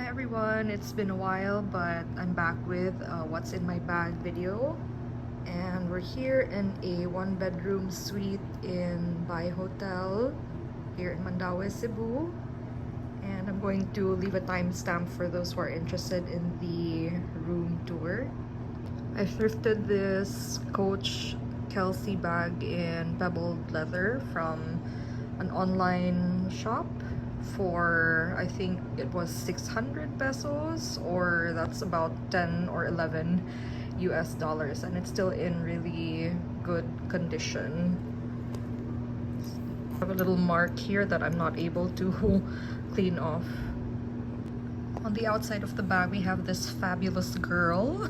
everyone, it's been a while, but I'm back with what's in my bag video, and we're here in a one-bedroom suite in Bai Hotel here in Mandaue, Cebu, and I'm going to leave a timestamp for those who are interested in the room tour. I thrifted this Coach Kelsey bag in pebbled leather from an online shop for, I think it was 600 pesos, or that's about 10 or 11 US dollars, and it's still in really good condition. I have a little mark here that I'm not able to clean off. On the outside of the bag we have this fabulous girl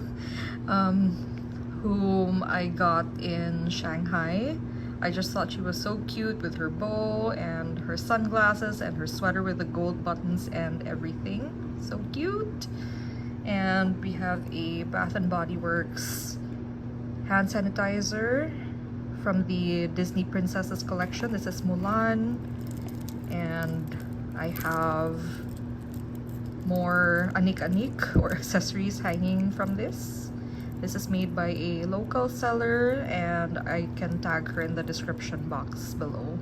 whom I got in Shanghai. I just thought she was so cute with her bow and her sunglasses and her sweater with the gold buttons and everything. So cute. And we have a Bath and Body Works hand sanitizer from the Disney Princesses collection. This is Mulan. And I have more anik-anik or accessories hanging from this. This is made by a local seller, and I can tag her in the description box below.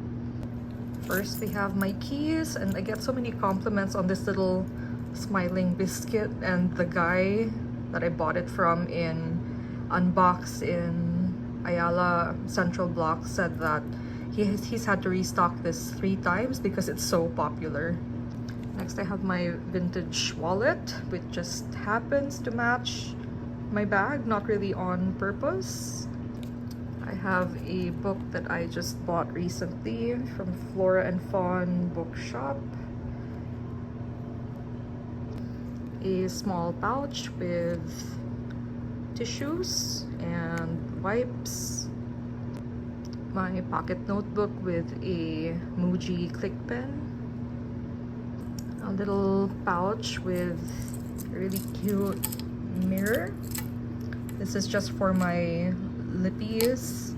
First, we have my keys, and I get so many compliments on this little smiling biscuit, and the guy that I bought it from in Unbox in Ayala Central Block said that he's had to restock this 3 times because it's so popular. Next, I have my vintage wallet, which just happens to match my bag, not really on purpose. I have a book that I just bought recently from Flora and Fawn bookshop. A small pouch with tissues and wipes. My pocket notebook with a Muji click pen. A little pouch with a really cute mirror. This is just for my lippies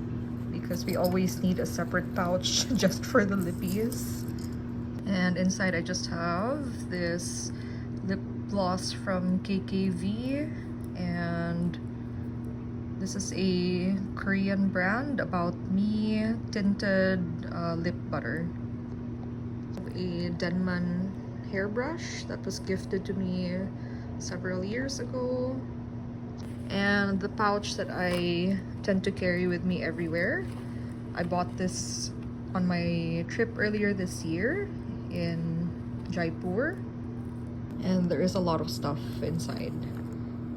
because we always need a separate pouch just for the lippies. And inside I just have this lip gloss from KKV, and this is a Korean brand About Me tinted lip butter. A Denman hairbrush that was gifted to me several years ago, and the pouch that I tend to carry with me everywhere. I bought this on my trip earlier this year in Jaipur, and there is a lot of stuff inside.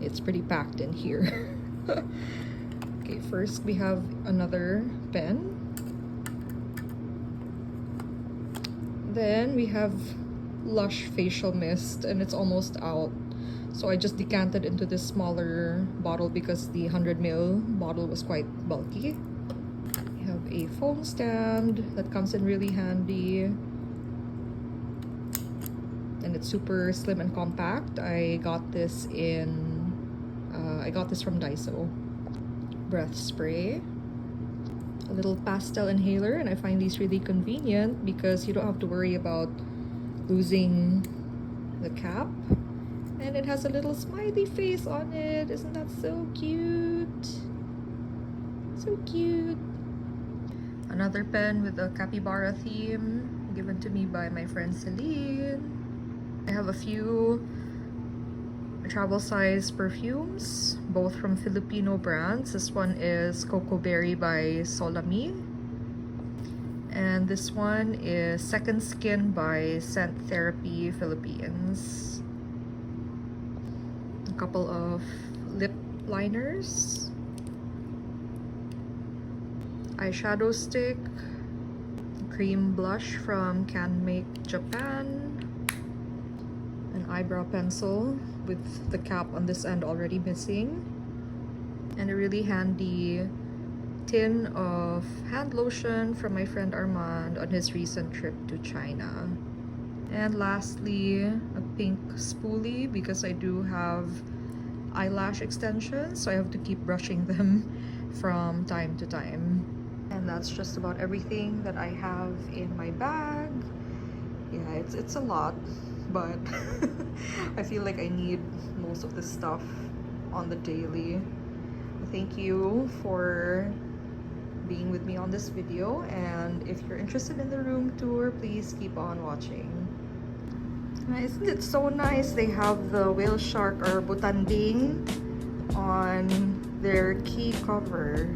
It's pretty packed in here. Okay, first we have another pen. Then we have Lush facial mist, and it's almost out, so I just decanted into this smaller bottle because the 100ml bottle was quite bulky. We have a phone stand that comes in really handy, and it's super slim and compact. I got this from Daiso. Breath spray, a little pastel inhaler, and I find these really convenient because you don't have to worry about losing the cap, and it has a little smiley face on it. Isn't that so cute? So cute. Another pen with a capybara theme given to me by my friend Celine. I have a few travel size perfumes, both from Filipino brands. This one is Coco Berry by Solami, and this one is Second Skin by Scent Therapy Philippines. A couple of lip liners, eyeshadow stick, cream blush from Can Make Japan, an eyebrow pencil with the cap on this end already missing, and a really handy tin of hand lotion from my friend Armand on his recent trip to China. And lastly, a pink spoolie because I do have eyelash extensions, so I have to keep brushing them from time to time. And that's just about everything that I have in my bag. Yeah, it's a lot, but I feel like I need most of this stuff on the daily. Thank you for being with me on this video, and if you're interested in the room tour, please keep on watching. Isn't it so nice? They have the whale shark or butanding on their key cover.